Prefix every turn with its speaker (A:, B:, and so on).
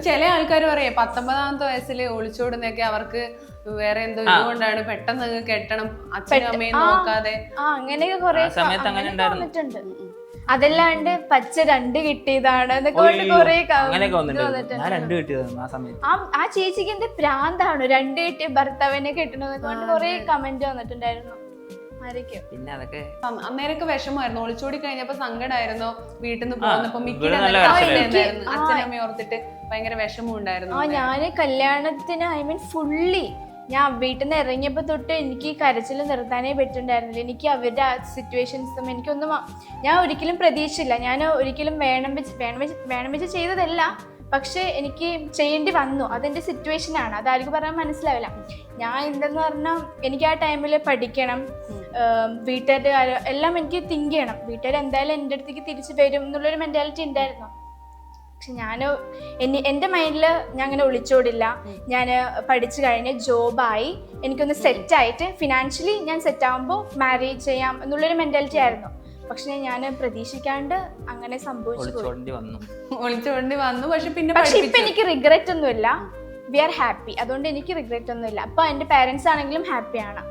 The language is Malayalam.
A: ചില ആൾക്കാർ പറയാ 19ാമത്തെ വയസ്സിൽ ഒളിച്ചോടുന്നൊക്കെ അവർക്ക് വേറെ എന്തോ ഇതുകൊണ്ടാണ് പെട്ടെന്ന് കെട്ടണം അച്ഛനും അമ്മയും നോക്കാതെ.
B: അങ്ങനെയൊക്കെ കുറെ വന്നിട്ടുണ്ട്. അതല്ലാണ്ട് പച്ച 2 കിട്ടിയതാണ് ആ ചേച്ചിക്ക് എന്ത് പ്രാന്താണ് 2 കിട്ടിയ ഭർത്താവിനെ കെട്ടണമെന്നൊക്കെ കൊണ്ട് കുറെ കമന്റ് വന്നിട്ടുണ്ടായിരുന്നു.
A: പിന്നെ അതൊക്കെ അന്നേരൊക്കെ വിഷമമായിരുന്നു. ഒളിച്ചോടി കഴിഞ്ഞപ്പോ സങ്കടമായിരുന്നോ? വീട്ടിൽ നിന്ന് പോകുന്നപ്പോ അച്ഛനമ്മ ഓർത്തിട്ട് ഭയങ്കര വിഷമം ഉണ്ടായിരുന്നു.
B: ഞാന് കല്യാണത്തിന് ഫുള്ളി ഞാൻ വീട്ടിൽ നിന്ന് ഇറങ്ങിയപ്പോ തൊട്ട് എനിക്ക് കരച്ചിൽ നിർത്താനേ പറ്റുന്നുണ്ടായിരുന്നില്ല. എനിക്ക് അവരുടെ ആ സിറ്റുവേഷൻസും എനിക്കൊന്നും ഞാൻ ഒരിക്കലും പ്രതീക്ഷിച്ചില്ല. ഞാൻ ഒരിക്കലും വേണം വെച്ച് ചെയ്തതല്ല, പക്ഷെ എനിക്ക് ചെയ്യേണ്ടി വന്നു. അതെന്റെ സിറ്റുവേഷനാണ്, അതാർക്കും പറയാൻ മനസ്സിലാവില്ല. ഞാൻ എന്തെന്ന് പറഞ്ഞാൽ എനിക്ക് ആ ടൈമിൽ പഠിക്കണം, വീട്ടുകാരുടെ കാര്യം എല്ലാം എനിക്ക് തിങ്ക് ചെയ്യണം. വീട്ടുകാർ എന്തായാലും എൻ്റെ അടുത്തേക്ക് തിരിച്ചു വരും എന്നുള്ളൊരു മെന്റാലിറ്റി ഉണ്ടായിരുന്നു. പക്ഷെ എൻ്റെ മൈൻഡിൽ ഞാൻ അങ്ങനെ ഒളിച്ചോടില്ല. ഞാൻ പഠിച്ചു കഴിഞ്ഞ് ജോബായി എനിക്കൊന്ന് സെറ്റായിട്ട് ഫിനാൻഷ്യലി ഞാൻ സെറ്റാകുമ്പോൾ മാരേജ് ചെയ്യാം എന്നുള്ളൊരു മെന്റാലിറ്റി ആയിരുന്നു. പക്ഷെ ഞാൻ പ്രതീക്ഷിക്കാണ്ട് അങ്ങനെ സംഭവിച്ചു. പക്ഷെ ഇപ്പൊ എനിക്ക് റിഗ്രറ്റ് ഒന്നുമില്ല. We are happy. അതുകൊണ്ട് എനിക്ക് റിഗ്രറ്റ് ഒന്നുമില്ല. അപ്പൊ എന്റെ പാരന്റ്സ് ആണെങ്കിലും ഹാപ്പിയാണ്.